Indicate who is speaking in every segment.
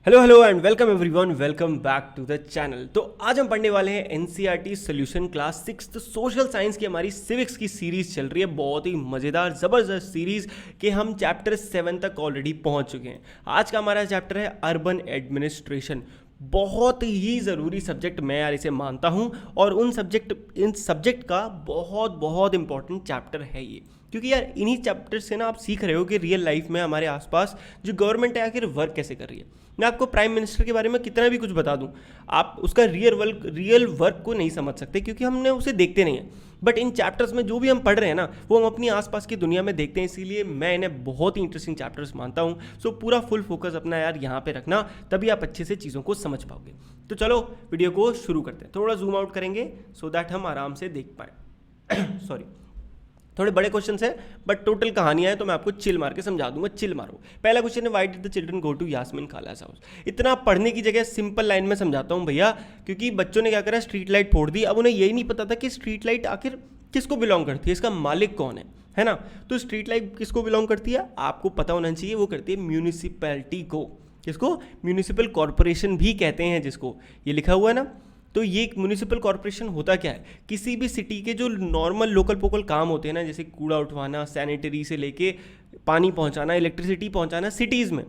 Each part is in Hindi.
Speaker 1: Hello hello and welcome everyone, welcome back to the channel. तो आज हम पढ़ने वाले हैं NCERT solution class 6 social science की हमारी सिविक्स की सीरीज चल रही है। बहुत ही मज़ेदार ज़बरदस्त सीरीज के हम चैप्टर 7 तक ऑलरेडी पहुंच चुके हैं। आज का हमारा चैप्टर है अर्बन एडमिनिस्ट्रेशन। बहुत ही ज़रूरी सब्जेक्ट मैं यार इसे मानता हूँ, और इन सब्जेक्ट का बहुत बहुत इंपॉर्टेंट चैप्टर है ये, क्योंकि यार इन्हीं चैप्टर से ना आप सीख रहे हो कि रियल लाइफ में हमारे आसपास जो गवर्नमेंट है आखिर वर्क कैसे कर रही है। मैं आपको प्राइम मिनिस्टर के बारे में कितना भी कुछ बता दूं, आप उसका रियल वर्क को नहीं समझ सकते, क्योंकि हमने उसे देखते नहीं हैं। बट इन चैप्टर्स में जो भी हम पढ़ रहे हैं ना, वो हम अपनी आसपास की दुनिया में देखते हैं, इसीलिए मैं इन्हें बहुत ही इंटरेस्टिंग चैप्टर्स मानता हूँ। सो पूरा फुल फोकस अपना यार यहाँ पे रखना, तभी आप अच्छे से चीज़ों को समझ पाओगे। तो चलो वीडियो को शुरू करते हैं। थोड़ा जूम आउट करेंगे सो दैट हम आराम से देख पाए। सॉरी, थोड़े बड़े क्वेश्चन है बट टोटल कहानियां है, तो मैं आपको चिल मार के समझा दूंगा। चिल मारो। पहला क्वेश्चन है, why did the children go to Yasmin Khala's house. इतना पढ़ने की जगह सिंपल लाइन में समझाता हूँ भैया, क्योंकि बच्चों ने क्या करा, स्ट्रीट लाइट फोड़ दी। अब उन्हें यही नहीं पता था कि स्ट्रीट लाइट आखिर किसको बिलोंग करती है, इसका मालिक कौन है ना। तो स्ट्रीट लाइट किसको बिलोंग करती है आपको पता होना चाहिए, वो करती है म्यूनिसिपैलिटी को। किसको? म्यूनिसिपल कॉरपोरेशन भी कहते हैं जिसको, ये लिखा हुआ है ना। तो ये एक म्यूनिसिपल कॉरपोरेशन होता क्या है, किसी भी सिटी के जो नॉर्मल लोकल पोकल काम होते हैं ना, जैसे कूड़ा उठवाना, सैनिटरी से लेके पानी पहुंचाना, इलेक्ट्रिसिटी पहुंचाना सिटीज़ में।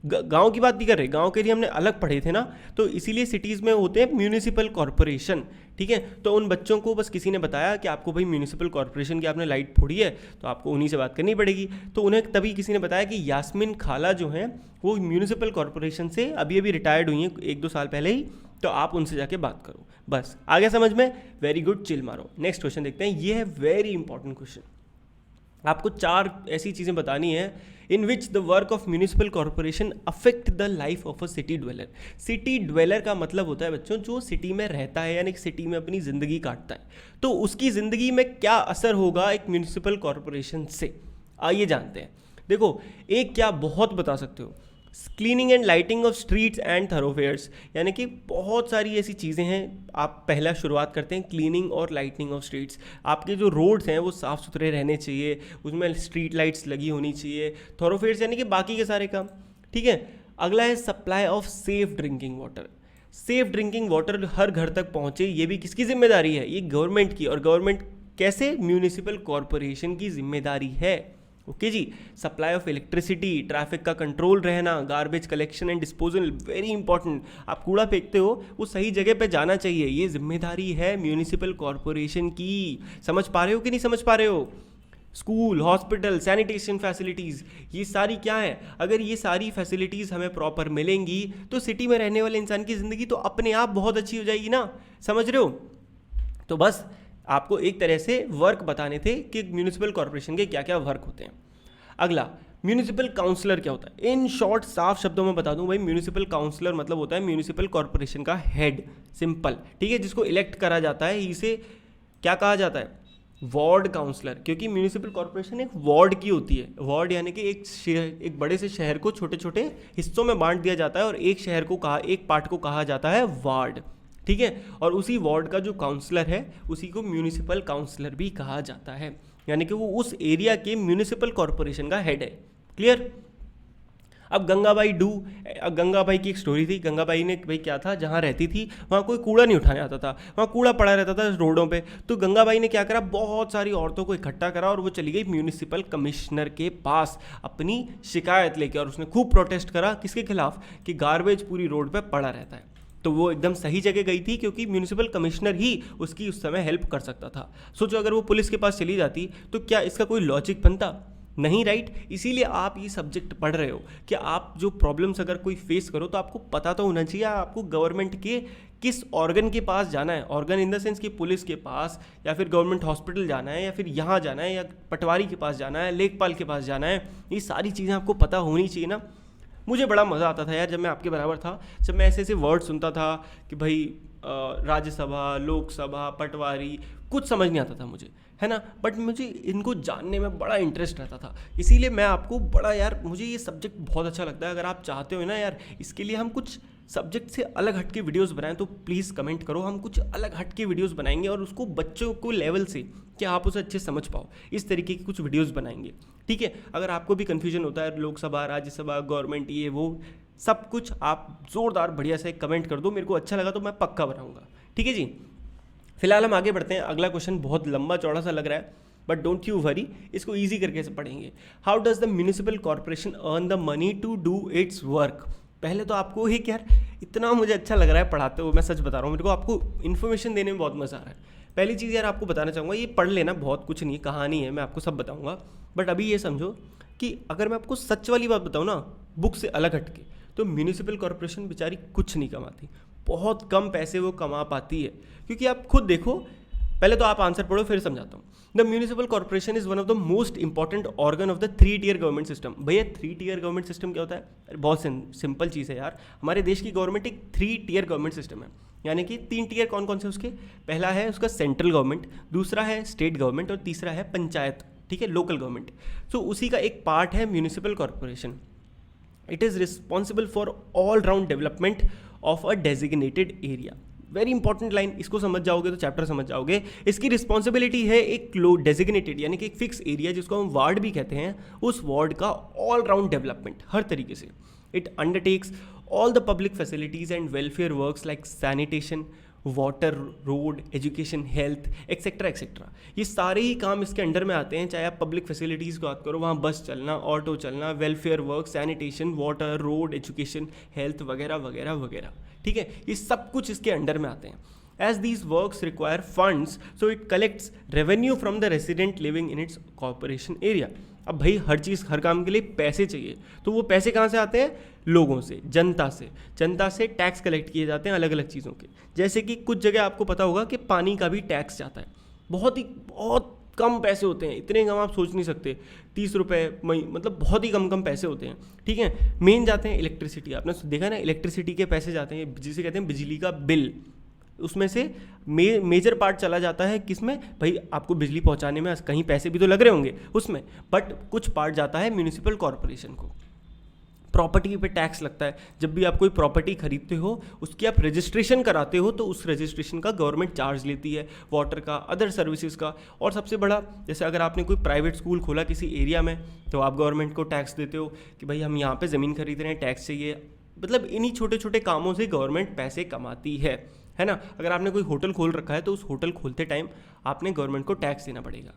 Speaker 1: गांव की बात नहीं कर रहे, गांव के लिए हमने अलग पढ़े थे ना, तो इसीलिए सिटीज़ में होते हैं म्यूनिसिपल कॉरपोरेशन। ठीक है, तो उन बच्चों को बस किसी ने बताया कि आपको भाई म्यूनिसिपल कॉरपोरेशन की आपने लाइट फोड़ी है, तो आपको उन्हीं से बात करनी पड़ेगी। तो उन्हें तभी किसी ने बताया कि यास्मीन खाला जो हैं वो म्यूनिसिपल कॉरपोरेशन से अभी अभी रिटायर्ड हुई हैं 1-2 साल पहले ही, तो आप उनसे जाके बात करो। बस आ गया समझ में? वेरी गुड, चिल मारो। नेक्स्ट क्वेश्चन देखते हैं। ये है वेरी इंपॉर्टेंट क्वेश्चन। आपको 4 ऐसी चीज़ें बतानी है in which the work of municipal corporation affect the life of a city dweller. City dweller का मतलब होता है बच्चों जो सिटी में रहता है, यानी सिटी में अपनी ज़िंदगी काटता है। तो उसकी ज़िंदगी में क्या असर होगा एक म्यूनिसिपल कॉरपोरेशन से, आइए जानते हैं। देखो, एक क्या बहुत बता सकते हो, cleaning and lighting of streets and thoroughfares, यानी कि बहुत सारी ऐसी चीज़ें हैं। आप पहला शुरुआत करते हैं क्लीनिंग और लाइटिंग ऑफ स्ट्रीट्स। आपके जो रोड्स हैं वो साफ़ सुथरे रहने चाहिए, उसमें स्ट्रीट लाइट्स लगी होनी चाहिए। थरोफेयर्स यानी कि बाकी के सारे काम। ठीक है, अगला है supply of safe drinking water. Safe drinking water हर घर तक पहुँचे, ये भी किसकी जिम्मेदारी है? ये गवर्नमेंट की। और गवर्नमेंट कैसे? म्यूनिसिपल कॉरपोरेशन की जिम्मेदारी है। ओके जी। सप्लाई ऑफ इलेक्ट्रिसिटी, ट्रैफिक का कंट्रोल रहना, garbage collection and disposal, very important. आप कूड़ा फेंकते हो वो सही जगह पे जाना चाहिए, ये जिम्मेदारी है म्यूनिसिपल कॉरपोरेशन की। समझ पा रहे हो कि नहीं समझ पा रहे हो? स्कूल, हॉस्पिटल, सैनिटेशन फैसिलिटीज़, ये सारी क्या है? अगर ये सारी फैसिलिटीज़ हमें प्रॉपर मिलेंगी तो सिटी में रहने वाले इंसान की ज़िंदगी तो अपने आप बहुत अच्छी हो जाएगी ना। समझ रहे हो? तो बस आपको एक तरह से वर्क बताने थे कि म्यूनिसिपल कॉरपोरेशन के क्या क्या वर्क होते हैं। अगला, म्यूनिसिपल काउंसलर क्या होता है? इन शॉर्ट, साफ शब्दों में बता दूं भाई, म्यूनिसिपल काउंसलर मतलब होता है म्यूनिसिपल कॉरपोरेशन का हेड। सिंपल, ठीक है, जिसको इलेक्ट करा जाता है। इसे क्या कहा जाता है? वार्ड काउंसलर, क्योंकि म्यूनिसिपल कॉरपोरेशन एक वार्ड की होती है। वार्ड यानी कि एक बड़े से शहर को छोटे छोटे हिस्सों में बांट दिया जाता है, और एक पार्ट को कहा जाता है वार्ड। ठीक है, और उसी वार्ड का जो काउंसलर है उसी को म्यूनिसिपल काउंसलर भी कहा जाता है, यानी कि वो उस एरिया के म्यूनिसिपल कॉरपोरेशन का हेड है। क्लियर? अब गंगाबाई की एक स्टोरी थी। गंगाबाई ने भाई क्या था, जहाँ रहती थी वहाँ कोई कूड़ा नहीं उठाने आता था, वहाँ कूड़ा पड़ा रहता था रोडों पे। तो गंगाबाई ने क्या करा, बहुत सारी औरतों को इकट्ठा करा और वो चली गई म्यूनिसिपल कमिश्नर के पास अपनी शिकायत लेके, और उसने खूब प्रोटेस्ट करा किसके खिलाफ, कि गार्बेज पूरी रोड पर पड़ा रहता है। तो वो एकदम सही जगह गई थी, क्योंकि म्यूनिसिपल कमिश्नर ही उसकी उस समय हेल्प कर सकता था। सोचो अगर वो पुलिस के पास चली जाती तो क्या इसका कोई लॉजिक बनता? नहीं, राइट। इसीलिए आप ये सब्जेक्ट पढ़ रहे हो कि आप जो प्रॉब्लम्स अगर कोई फेस करो तो आपको पता तो होना चाहिए आपको गवर्नमेंट के किस ऑर्गन के पास जाना है। ऑर्गन इन द सेंस कि पुलिस के पास, या फिर गवर्नमेंट हॉस्पिटल जाना है, या फिर यहाँ जाना है, या पटवारी के पास जाना है, लेखपाल के पास जाना है। ये सारी चीज़ें आपको पता होनी चाहिए ना। मुझे बड़ा मज़ा आता था यार जब मैं आपके बराबर था, जब मैं ऐसे ऐसे वर्ड सुनता था कि भाई राज्यसभा, लोकसभा, पटवारी, कुछ समझ नहीं आता था मुझे, है ना। बट मुझे इनको जानने में बड़ा इंटरेस्ट रहता था, इसीलिए मैं आपको बड़ा यार, मुझे ये सब्जेक्ट बहुत अच्छा लगता है। अगर आप चाहते हो ना यार इसके लिए हम कुछ सब्जेक्ट से अलग हट के वीडियोज़ बनाएं तो प्लीज़ कमेंट करो, हम कुछ अलग हट के वीडियोज़ बनाएंगे और उसको बच्चों को लेवल से कि आप उसे अच्छे समझ पाओ, इस तरीके की कुछ वीडियोज़ बनाएंगे। ठीक है, अगर आपको भी कन्फ्यूजन होता है लोकसभा, राज्यसभा, गवर्नमेंट, ये वो, सब कुछ आप जोरदार बढ़िया से कमेंट कर दो, मेरे को अच्छा लगा तो मैं पक्का बनाऊंगा। ठीक है जी, फिलहाल हम आगे बढ़ते हैं। अगला क्वेश्चन बहुत लंबा चौड़ा सा लग रहा है, बट डोंट यू वरी, इसको ईजी करके से पढ़ेंगे। How does the municipal corporation earn the money to do its work. पहले तो आपको एक यार इतना मुझे अच्छा लग रहा है पढ़ाते हुए, मैं सच बता रहा हूँ, मेरे को आपको इन्फॉर्मेशन देने में बहुत मज़ा आ रहा है। पहली चीज़ यार आपको बताना चाहूँगा, ये पढ़ लेना, बहुत कुछ नहीं, कहानी है, मैं आपको सब बताऊँगा। बट अभी ये समझो कि अगर मैं आपको सच वाली बात बताऊँ ना, बुक से अलग हटके, तो म्यूनिसिपल कॉर्पोरेशन बेचारी कुछ नहीं कमाती, बहुत कम पैसे वो कमा पाती है। क्योंकि आप खुद देखो, पहले तो आप आंसर पढ़ो फिर समझाता हूँ। The municipal corporation is one of the most important organ of the 3 tier government system. भैया 3 टियर गवर्नमेंट सिस्टम क्या होता है? अरे बहुत सिंपल चीज़ है यार, हमारे देश की गवर्नमेंट एक 3 टियर गवर्नमेंट सिस्टम है। यानी कि 3 टियर कौन कौन से उसके? पहला है उसका सेंट्रल गवर्नमेंट, दूसरा है स्टेट गवर्नमेंट और तीसरा है पंचायत, ठीक है, लोकल गवर्नमेंट। तो उसी का एक पार्ट है municipal corporation. It is responsible for all round development of a designated area. Very important line, इसको समझ जाओगे तो चैप्टर समझ जाओगे। इसकी रिस्पॉन्सिबिलिटी है एक डेजिग्नेटेड यानी कि एक फिक्स एरिया जिसको हम वार्ड भी कहते हैं, उस वार्ड का ऑल राउंड डेवलपमेंट हर तरीके से। It undertakes all the public facilities and welfare works like sanitation, water, road, education, health etcetera etcetera. ये सारे ही काम इसके अंडर में आते हैं। चाहे आप पब्लिक फैसिलिटीज़ की बात करो, वहाँ बस चलना, ऑटो चलना, welfare work, sanitation, water, road, education, health वगैरह वगैरह वगैरह, ठीक है, ये सब कुछ इसके अंडर में आते हैं। As these works require funds, so it collects revenue from the resident living in its corporation area. अब भाई हर चीज़ हर काम के लिए पैसे चाहिए, तो वो पैसे कहाँ से आते हैं? लोगों से, जनता से। जनता से टैक्स कलेक्ट किए जाते हैं अलग अलग चीज़ों के। जैसे कि कुछ जगह आपको पता होगा कि पानी का भी टैक्स जाता है, बहुत कम पैसे होते हैं, इतने कम आप सोच नहीं सकते, 30 रुपये मतलब बहुत ही कम पैसे होते हैं, ठीक है। मेन जाते हैं इलेक्ट्रिसिटी, आपने देखा ना, इलेक्ट्रिसिटी के पैसे जाते हैं, जिसे कहते हैं बिजली का बिल, उसमें से मेजर पार्ट चला जाता है किसमें? भाई आपको बिजली पहुंचाने में कहीं पैसे भी तो लग रहे होंगे उसमें, बट कुछ पार्ट जाता है म्यूनिसिपल कॉर्पोरेशन को। प्रॉपर्टी पे टैक्स लगता है, जब भी आप कोई प्रॉपर्टी खरीदते हो उसकी आप रजिस्ट्रेशन कराते हो तो उस रजिस्ट्रेशन का गवर्नमेंट चार्ज लेती है, वाटर का, अदर सर्विसेज का। और सबसे बड़ा, जैसे अगर आपने कोई प्राइवेट स्कूल खोला किसी एरिया में, तो आप गवर्नमेंट को टैक्स देते हो कि भाई हम यहाँ पे ज़मीन खरीद रहे हैं, टैक्स चाहिए। मतलब इन्हीं छोटे छोटे कामों से गवर्नमेंट पैसे कमाती है ना। अगर आपने कोई होटल खोल रखा है तो उस होटल खोलते टाइम आपने गवर्नमेंट को टैक्स देना पड़ेगा।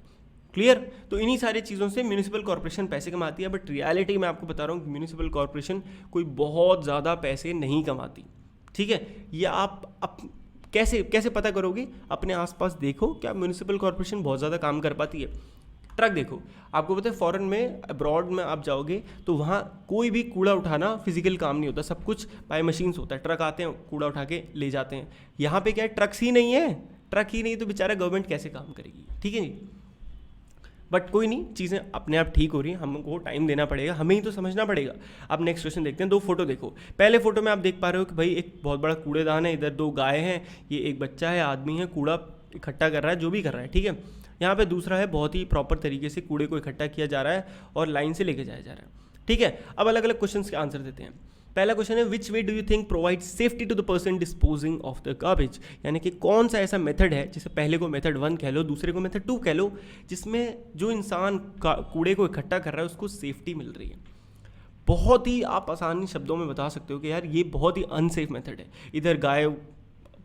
Speaker 1: क्लियर? तो इन्हीं सारी चीज़ों से म्यूनिसिपल कॉर्पोरेशन पैसे कमाती है। बट रियलिटी में आपको बता रहा हूँ कि म्यूनिसिपल कॉर्पोरेशन कोई बहुत ज़्यादा पैसे नहीं कमाती, ठीक है। ये आप कैसे पता करोगे? अपने आसपास देखो, क्या म्यूनिसिपल कॉर्पोरेशन बहुत ज़्यादा काम कर पाती है। ट्रक देखो, आपको पता है फॉरेन में, अब्रॉड में आप जाओगे तो वहाँ कोई भी कूड़ा उठाना फिजिकल काम नहीं होता, सब कुछ बाय मशीन्स होता है। ट्रक आते हैं, कूड़ा उठा के ले जाते हैं। यहाँ पे क्या है? ट्रक्स ही नहीं है, ट्रक ही नहीं, तो बेचारा गवर्नमेंट कैसे काम करेगी, ठीक है जी। बट कोई नहीं, चीज़ें अपने आप ठीक हो रही हैं, हमको टाइम देना पड़ेगा, हमें ही तो समझना पड़ेगा। अब नेक्स्ट क्वेश्चन देखते हैं। 2 फोटो देखो। पहले फोटो में आप देख पा रहे हो कि भाई एक बहुत बड़ा कूड़ेदान है, इधर 2 गाय हैं, ये एक बच्चा है, आदमी है, कूड़ा इकट्ठा कर रहा है, जो भी कर रहा है, ठीक है। यहाँ पे दूसरा है, बहुत ही प्रॉपर तरीके से कूड़े को इकट्ठा किया जा रहा है और लाइन से लेके जाया जा रहा है, ठीक है। अब अलग अलग क्वेश्चंस के आंसर देते हैं। पहला क्वेश्चन है, which way do you think provide safety to the person disposing of the garbage. यानी कि कौन सा ऐसा मेथड है, जिसे पहले को मेथड 1 कह लो, दूसरे को मेथड 2 कह लो, जिसमें जो इंसान कूड़े को इकट्ठा कर रहा है उसको सेफ्टी मिल रही है। बहुत ही आप आसानी शब्दों में बता सकते हो कि यार ये बहुत ही अनसेफ मेथड है। इधर गाय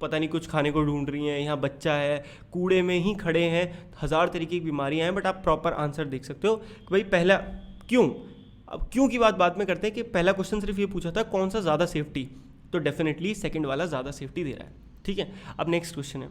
Speaker 1: पता नहीं कुछ खाने को ढूंढ रही हैं, यहाँ बच्चा है, कूड़े में ही खड़े हैं, 1000 तरीके की बीमारियाँ हैं। बट आप प्रॉपर आंसर देख सकते हो कि भाई पहला क्यों। अब क्यों की बात बाद में करते हैं कि पहला क्वेश्चन सिर्फ ये पूछा था कौन सा ज़्यादा सेफ्टी, तो डेफिनेटली सेकंड वाला ज़्यादा सेफ्टी दे रहा है, ठीक है। अब नेक्स्ट क्वेश्चन है,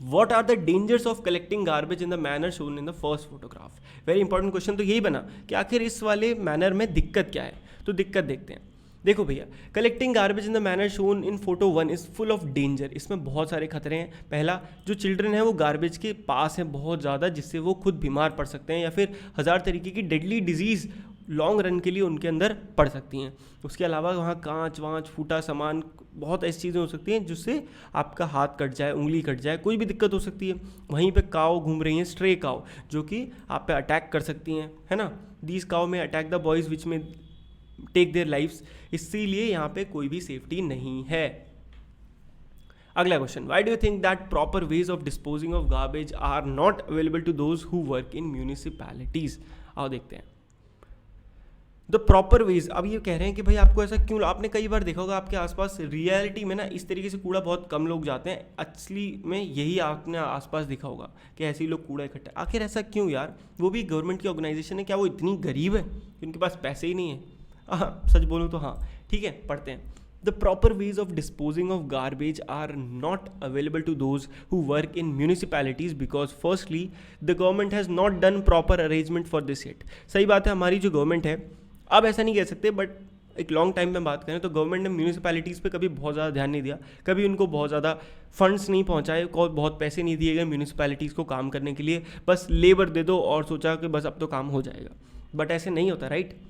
Speaker 1: what are the dangers of collecting garbage in the manner shown in the first photograph. Very important question तो यही बना कि आखिर इस वाले मैनर में दिक्कत क्या है। तो दिक्कत देखते हैं। देखो भैया, collecting garbage in the manner shown in photo 1 is full of danger. इसमें बहुत सारे खतरे हैं। पहला, जो चिल्ड्रन है वो गार्बेज के पास हैं बहुत ज़्यादा, जिससे वो खुद बीमार पड़ सकते हैं या फिर 1000 तरीके की डेडली डिजीज़ लॉन्ग रन के लिए उनके अंदर पड़ सकती हैं। उसके अलावा वहाँ कांच वाँच, फूटा सामान, बहुत ऐसी चीज़ें हो सकती हैं जिससे आपका हाथ कट जाए, उंगली कट जाए, कोई भी दिक्कत हो सकती है। वहीं पे काव घूम रही हैं, स्ट्रे काव, जो कि आप पे अटैक कर सकती हैं, है ना। दीज काव में अटैक द बॉयज़ विच में टेक देयर लाइफ्स। इसीलिए यहाँ पे कोई भी सेफ्टी नहीं है। अगला question, why do you think that proper ways of disposing of garbage are not available to those who work in municipalities. आओ देखते हैं। The proper ways. अब ये कह रहे हैं कि भाई आपको ऐसा क्यों, आपने कई बार देखा होगा आपके आसपास रियलिटी में ना इस तरीके से कूड़ा बहुत कम लोग जाते हैं, असली में यही आपने आसपास देखा होगा कि ऐसे ही लोग कूड़ा इकट्ठा, आखिर ऐसा क्यों यार? वो भी गवर्नमेंट की ऑर्गेनाइजेशन है, क्या वो इतनी गरीब है कि उनके पास पैसे ही नहीं है? हाँ सच बोलूँ तो हाँ, ठीक है, पढ़ते हैं। The proper ways of disposing of garbage are not available to those who work in municipalities because firstly the government has not done proper arrangement for this yet। सही बात है, हमारी जो गवर्नमेंट है, अब ऐसा नहीं कह सकते बट एक लॉन्ग टाइम में बात करें तो गवर्नमेंट ने म्यूनिसिपैलिटीज़ पे कभी बहुत ज़्यादा ध्यान नहीं दिया, कभी उनको बहुत ज़्यादा फंड्स नहीं पहुंचाए, बहुत पैसे नहीं दिए गए म्यूनिसिपैलिटीज़ को काम करने के लिए, बस लेबर दे दो और सोचा कि बस अब तो काम हो जाएगा। बट ऐसे नहीं होता, राइट?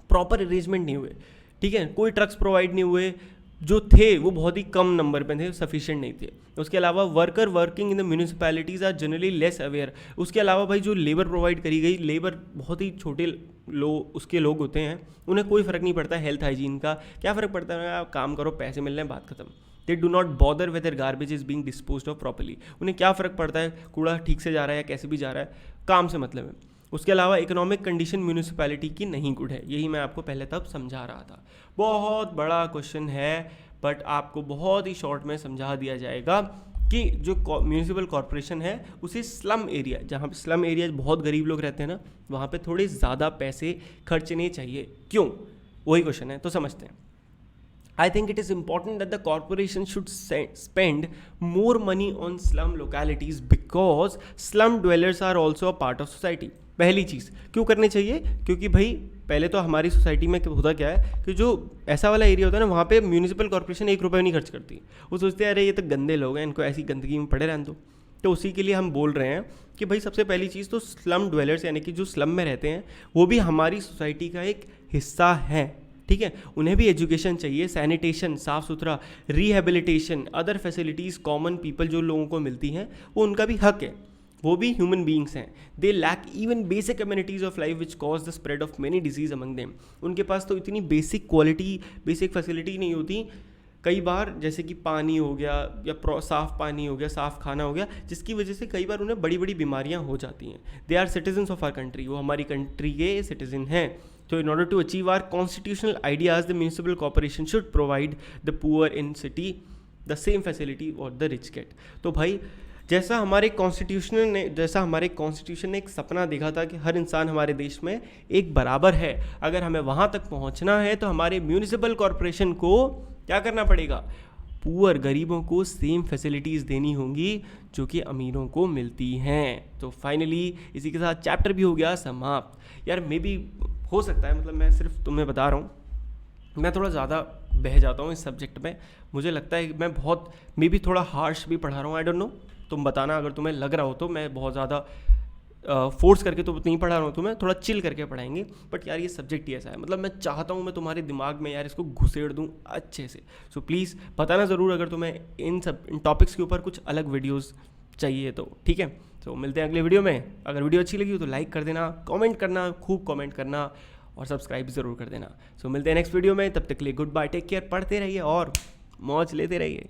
Speaker 1: प्रॉपर अरेंजमेंट नहीं हुए, ठीक है, कोई ट्रक्स प्रोवाइड नहीं हुए, जो थे वो बहुत ही कम नंबर पे थे, सफिशिएंट नहीं थे। उसके अलावा worker working in the municipalities are generally less aware. उसके अलावा भाई जो लेबर प्रोवाइड करी गई, लेबर बहुत ही छोटे उसके लोग होते हैं, उन्हें कोई फ़र्क नहीं पड़ता हेल्थ हाइजीन का, क्या फ़र्क पड़ता है, आप काम करो, पैसे मिल रहे हैं, बात खत्म। They do not bother whether garbage is being disposed of properly. उन्हें क्या फ़र्क पड़ता है कूड़ा ठीक से जा रहा है या कैसे भी जा रहा है, काम से मतलब है। उसके अलावा इकोनॉमिक कंडीशन म्यूनिसिपैलिटी की नहीं गुड है, यही मैं आपको पहले तब समझा रहा था। बहुत बड़ा क्वेश्चन है बट आपको बहुत ही शॉर्ट में समझा दिया जाएगा कि जो म्यूनिसिपल कॉरपोरेशन है उसे स्लम एरिया, जहाँ पे स्लम एरिया बहुत गरीब लोग रहते हैं ना, वहाँ पे थोड़े ज़्यादा पैसे खर्चने चाहिए। क्यों? वही क्वेश्चन है, तो समझते हैं। I think it is important that the corporation should spend more money on slum localities because slum dwellers are also a part of society। पहली चीज़ क्यों करनी चाहिए? क्योंकि भाई पहले तो हमारी सोसाइटी में होता क्या है कि जो ऐसा वाला एरिया होता है ना, वहाँ पे म्यूनिसिपल कॉर्पोरेशन 1 रुपये नहीं खर्च करती। वो सोचते हैं अरे ये तो गंदे लोग हैं, इनको ऐसी गंदगी में पड़े रहने दो। तो उसी के लिए हम बोल रहे हैं कि भाई सबसे पहली चीज़ तो स्लम ड्वेलर्स यानी कि जो स्लम में रहते हैं वो भी हमारी सोसाइटी का एक हिस्सा है, ठीक है। उन्हें भी एजुकेशन चाहिए, सैनिटेशन, साफ़ सुथरा, rehabilitation, other facilities common people जो लोगों को मिलती हैं वो उनका भी हक है, वो भी ह्यूमन बीइंग्स हैं। They lack even basic communities of life which cause the spread of many diseases among them. उनके पास तो इतनी बेसिक क्वालिटी, बेसिक फैसिलिटी नहीं होती कई बार, जैसे कि पानी हो गया या साफ़ पानी हो गया, साफ़ खाना हो गया, जिसकी वजह से कई बार उन्हें बड़ी बड़ी बीमारियाँ हो जाती हैं। They are citizens of our country, वो हमारी कंट्री के सिटीजन हैं। So in order to achieve our constitutional ideas, the municipal corporation should provide the poor in city the same facility or the rich get। तो भाई जैसा हमारे कॉन्स्टिट्यूशन ने एक सपना देखा था कि हर इंसान हमारे देश में एक बराबर है, अगर हमें वहाँ तक पहुँचना है तो हमारे म्यूनिसिपल कॉरपोरेशन को क्या करना पड़ेगा? पुअर, गरीबों को सेम फैसिलिटीज़ देनी होंगी जो कि अमीरों को मिलती हैं। तो फाइनली इसी के साथ चैप्टर भी हो गया समाप्त। यार मे भी हो सकता है, मतलब मैं सिर्फ तुम्हें बता रहा हूँ, मैं थोड़ा ज़्यादा बह जाता हूँ इस सब्जेक्ट में, मुझे लगता है कि मैं बहुत मे भी थोड़ा हार्श भी पढ़ा रहा हूँ, आई डोंट नो, तुम बताना अगर तुम्हें लग रहा हो तो। मैं बहुत ज़्यादा फोर्स करके तो नहीं पढ़ा रहा हूँ, तुम्हें थोड़ा चिल करके पढ़ाएंगे, बट यार ये सब्जेक्ट ही ऐसा है, मतलब मैं चाहता हूँ मैं तुम्हारे दिमाग में यार इसको घुसेड़ दूँ अच्छे से। सो प्लीज़ बताना ज़रूर अगर तुम्हें इन टॉपिक्स के ऊपर कुछ अलग वीडियोज़ चाहिए तो, ठीक है। तो मिलते हैं अगले वीडियो में। अगर वीडियो अच्छी लगी हो तो लाइक कर देना, कमेंट करना, खूब कमेंट करना और सब्सक्राइब ज़रूर कर देना। सो मिलते हैं नेक्स्ट वीडियो में, तब तक के लिए गुड बाय, टेक केयर, पढ़ते रहिए और मौज लेते रहिए।